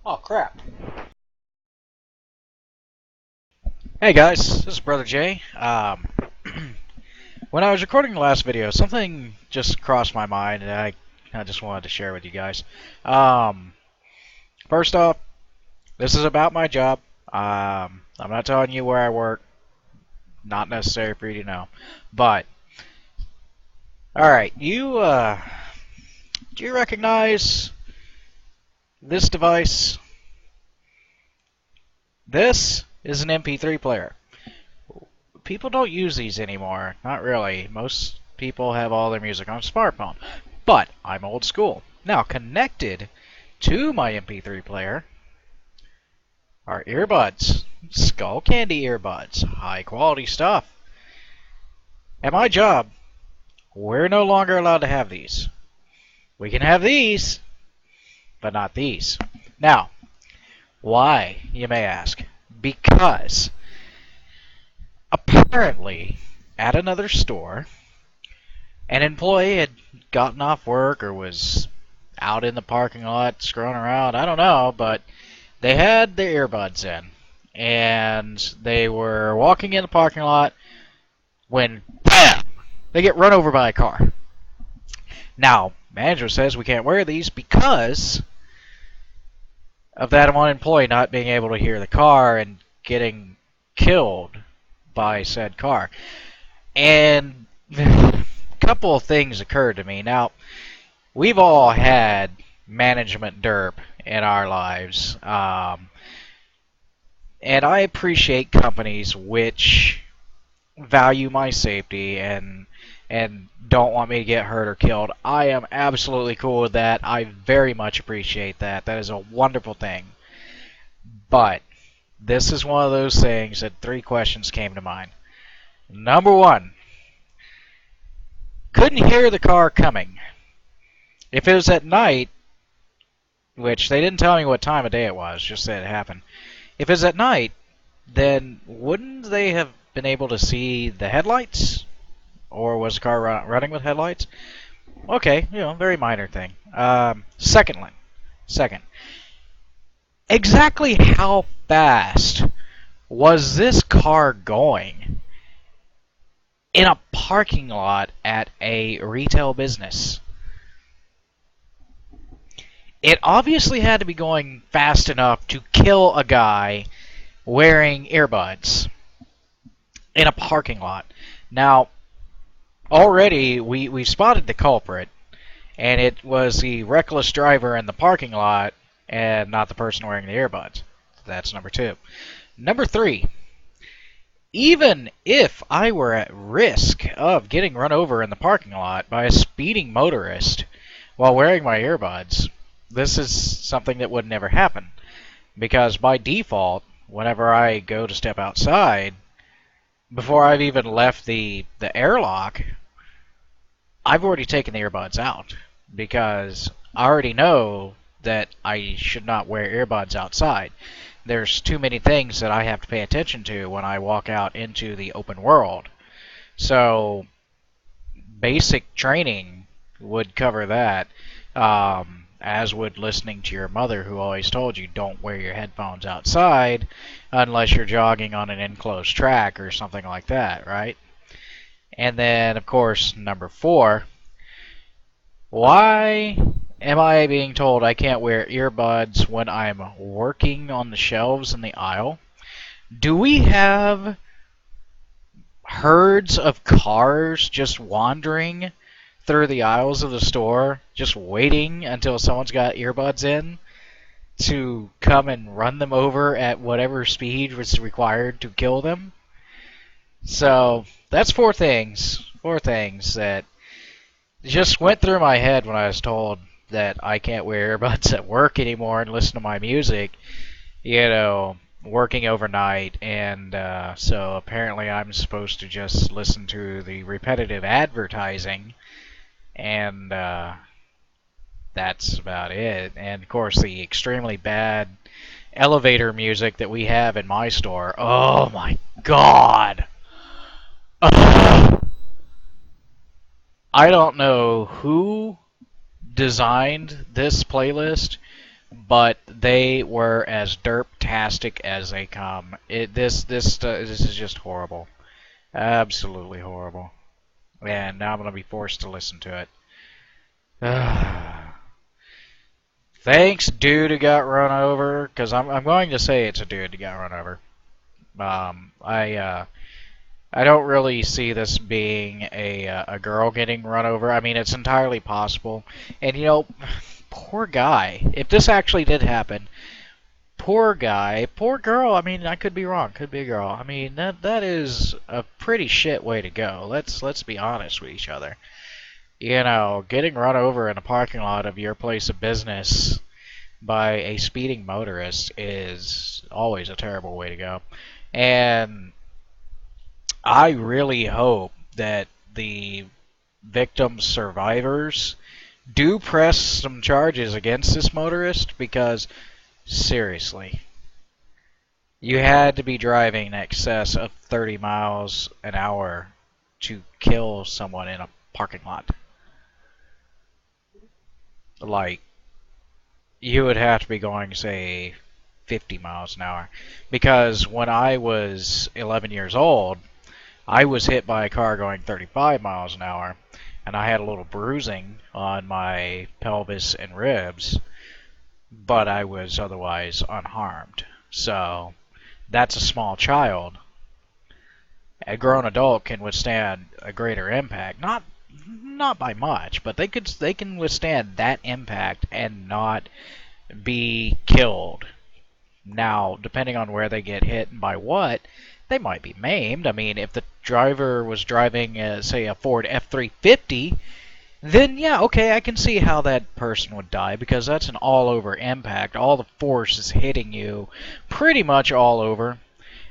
Oh crap. Hey guys, this is Brother Jay. When I was recording the last video, something just crossed my mind and I just wanted to share with you guys. Um, First off, this is about my job. I'm not telling you where I work, not necessary for you to know. But, alright, do you recognize this device? This is an MP3 player. People don't use these anymore. Not really. Most people have all their music on a smartphone. But I'm old school. Now, connected to my MP3 player are earbuds. Skull Candy earbuds. High quality stuff. At my job, we're no longer allowed to have these. We can have these, but not these. Now, why, you may ask? Because apparently, at another store, an employee had gotten off work or was out in the parking lot screwing around. I don't know, but they had their earbuds in. And they were walking in the parking lot when, BAM! They get run over by a car. Now, manager says we can't wear these because of that one employee not being able to hear the car and getting killed by said car. And a couple of things occurred to me. Now, we've all had management derp in our lives, and I appreciate companies which value my safety and don't want me to get hurt or killed. I am absolutely cool with that. I very much appreciate that. That is a wonderful thing. But this is one of those things that three questions came to mind. Number one, couldn't hear the car coming. If it was at night, which they didn't tell me what time of day it was, just said it happened. If it's at night, then wouldn't they have been able to see the headlights? Or was the car running with headlights? Okay, very minor thing. Second, exactly how fast was this car going in a parking lot at a retail business? It obviously had to be going fast enough to kill a guy wearing earbuds in a parking lot. Now, already we spotted the culprit, and it was the reckless driver in the parking lot and not the person wearing the earbuds. That's number two. Number three, even if I were at risk of getting run over in the parking lot by a speeding motorist while wearing my earbuds, this is something that would never happen. Because by default, whenever I go to step outside, before I've even left the airlock, I've already taken the earbuds out. Because I already know that I should not wear earbuds outside. There's too many things that I have to pay attention to when I walk out into the open world. So, basic training would cover that. As would listening to your mother, who always told you don't wear your headphones outside unless you're jogging on an enclosed track or something like that, right? And then, of course, number four, why am I being told I can't wear earbuds when I'm working on the shelves in the aisle? Do we have herds of cars just wandering through the aisles of the store, just waiting until someone's got earbuds in to come and run them over at whatever speed was required to kill them? So that's four things that just went through my head when I was told that I can't wear earbuds at work anymore and listen to my music, working overnight. And so apparently I'm supposed to just listen to the repetitive advertising, and that's about it. And of course, the extremely bad elevator music that we have in my store. Oh my god! Ugh. I don't know who designed this playlist, but they were as derp-tastic as they come. This is just horrible, absolutely horrible, and now I'm gonna be forced to listen to it. Thanks, dude who got run over, because I'm going to say it's a dude who got run over. Um, I uh, I don't really see this being a girl getting run over. I mean, it's entirely possible, and poor guy. If this actually did happen, poor guy, poor girl. I mean, I could be wrong. Could be a girl. I mean, that is a pretty shit way to go. Let's be honest with each other. Getting run over in a parking lot of your place of business by a speeding motorist is always a terrible way to go. And I really hope that the victim survivors do press some charges against this motorist because, seriously, you had to be driving in excess of 30 miles an hour to kill someone in a parking lot. Like, you would have to be going, say, 50 miles an hour. Because when I was 11 years old, I was hit by a car going 35 miles an hour, and I had a little bruising on my pelvis and ribs, but I was otherwise unharmed. So, that's a small child. A grown adult can withstand a greater impact. Not by much, but they can withstand that impact and not be killed. Now, depending on where they get hit and by what, they might be maimed. I mean, if the driver was driving, say, a Ford F-350, then yeah, okay, I can see how that person would die because that's an all-over impact. All the force is hitting you pretty much all over,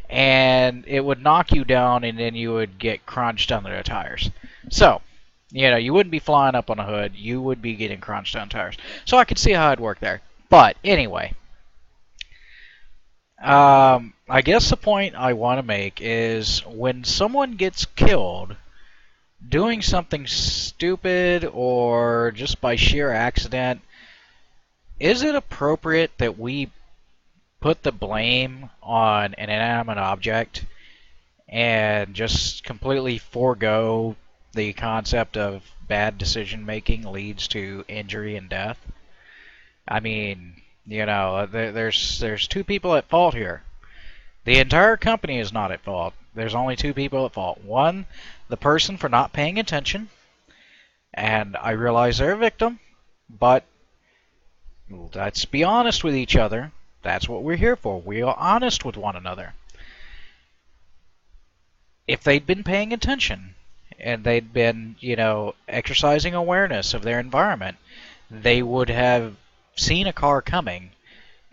and it would knock you down, and then you would get crunched under the tires. So, you wouldn't be flying up on a hood. You would be getting crunched on tires. So I could see how it'd work there. But anyway, I guess the point I want to make is when someone gets killed doing something stupid or just by sheer accident, is it appropriate that we put the blame on an inanimate object and just completely forego the concept of bad decision making leads to injury and death? I mean, there's two people at fault here. The entire company is not at fault. There's only two people at fault. One, the person for not paying attention, and I realize they're a victim, but let's be honest with each other. That's what we're here for. We are honest with one another. If they'd been paying attention and they'd been, exercising awareness of their environment, they would have seen a car coming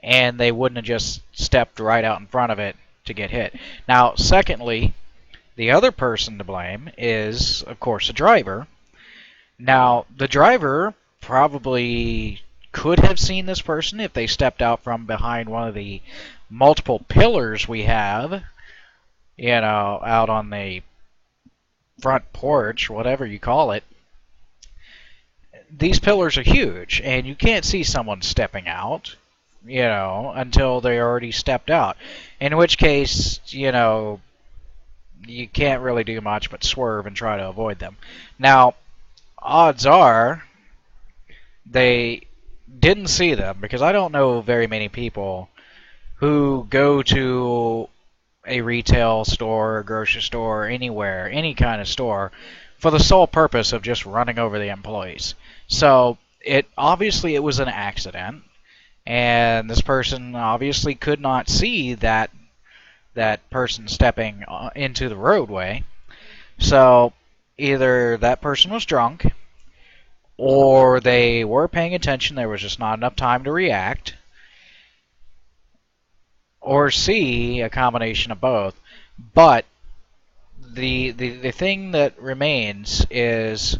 and they wouldn't have just stepped right out in front of it to get hit. Now, secondly, the other person to blame is, of course, the driver. Now, the driver probably could have seen this person if they stepped out from behind one of the multiple pillars we have, out on the front porch, whatever you call it. These pillars are huge, and you can't see someone stepping out, until they already stepped out. In which case, you can't really do much but swerve and try to avoid them. Now, odds are they didn't see them because I don't know very many people who go to a retail store, a grocery store, anywhere, any kind of store, for the sole purpose of just running over the employees. So obviously it was an accident, and this person obviously could not see that person stepping into the roadway. So either that person was drunk, or they were paying attention, there was just not enough time to react, or C, a combination of both. But the thing that remains is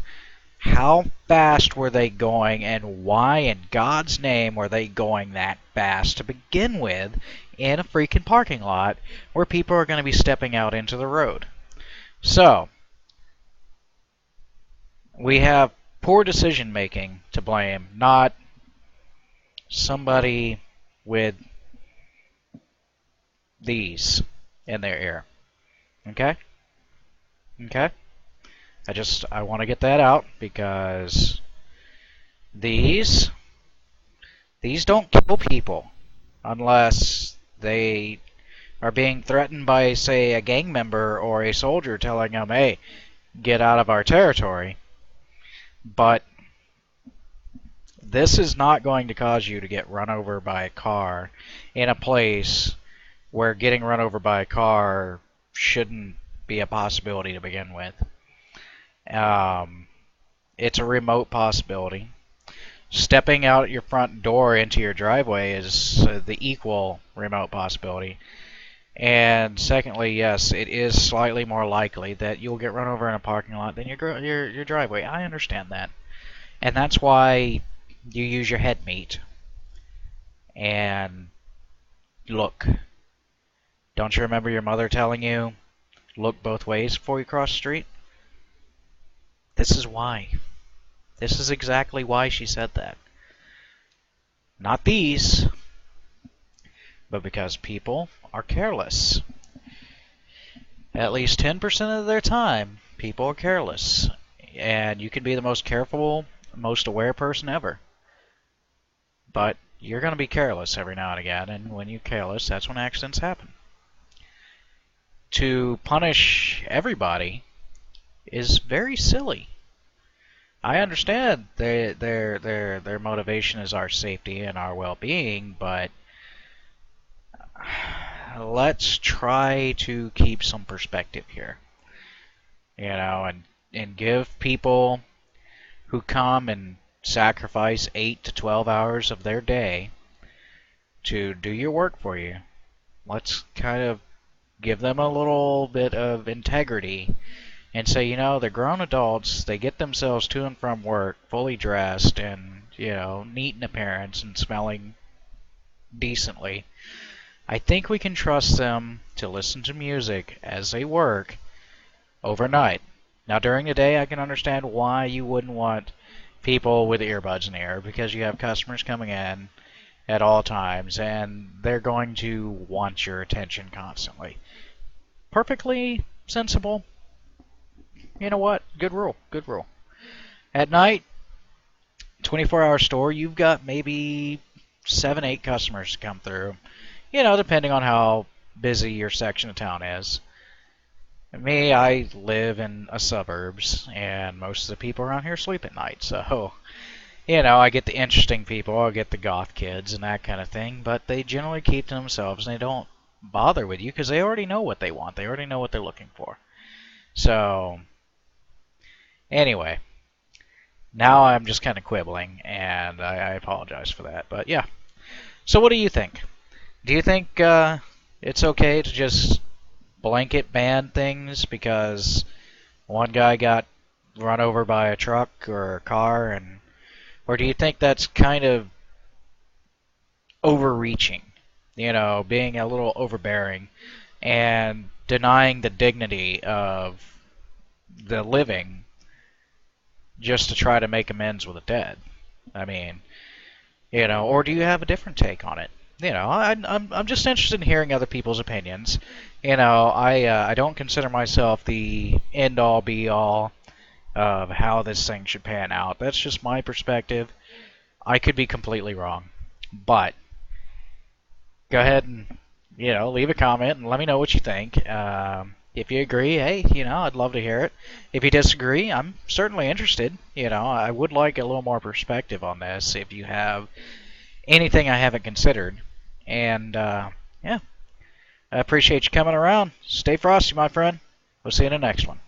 how fast were they going, and why in God's name were they going that fast to begin with in a freaking parking lot where people are going to be stepping out into the road? So, we have poor decision making to blame, not somebody with these in their ear. Okay? Okay? I want to get that out because these these don't kill people unless they are being threatened by, say, a gang member or a soldier telling them, hey, get out of our territory. But this is not going to cause you to get run over by a car in a place where getting run over by a car shouldn't be a possibility to begin with. Um, it's a remote possibility. Stepping out your front door into your driveway is the equal remote possibility. And secondly, yes, it is slightly more likely that you'll get run over in a parking lot than your driveway. I understand that. And that's why you use your head meat. And look, don't you remember your mother telling you, look both ways before you cross the street? This is why. This is exactly why she said that. Not these, but because people are careless. At least 10% of their time, people are careless. And you can be the most careful, most aware person ever. But you're going to be careless every now and again, and when you're careless, that's when accidents happen. To punish everybody is very silly. I understand their motivation is our safety and our well-being, but let's try to keep some perspective here. And give people who come and sacrifice 8 to 12 hours of their day to do your work for you. Let's kind of give them a little bit of integrity and say, they're grown adults. They get themselves to and from work fully dressed and, neat in appearance and smelling decently. I think we can trust them to listen to music as they work overnight. Now, during the day, I can understand why you wouldn't want people with earbuds in the ear, because you have customers coming in at all times, and they're going to want your attention constantly. Perfectly sensible. You know what? Good rule. Good rule. At night, 24-hour store, you've got maybe 7, 8 customers to come through. Depending on how busy your section of town is. Me, I live in a suburbs, and most of the people around here sleep at night, so, I get the interesting people, I get the goth kids and that kind of thing, but they generally keep to themselves, and they don't bother with you because they already know what they want. They already know what they're looking for. So, anyway, now I'm just kind of quibbling, and I apologize for that, but yeah. So what do you think? Do you think it's okay to just blanket ban things because one guy got run over by a truck or a car, or do you think that's kind of overreaching, being a little overbearing and denying the dignity of the living just to try to make amends with the dead? I mean, or do you have a different take on it? I'm just interested in hearing other people's opinions. I don't consider myself the end-all, be-all of how this thing should pan out. That's just my perspective. I could be completely wrong. But go ahead and, leave a comment and let me know what you think. If you agree, hey, I'd love to hear it. If you disagree, I'm certainly interested. I would like a little more perspective on this if you have anything I haven't considered. And, yeah, I appreciate you coming around. Stay frosty, my friend. We'll see you in the next one.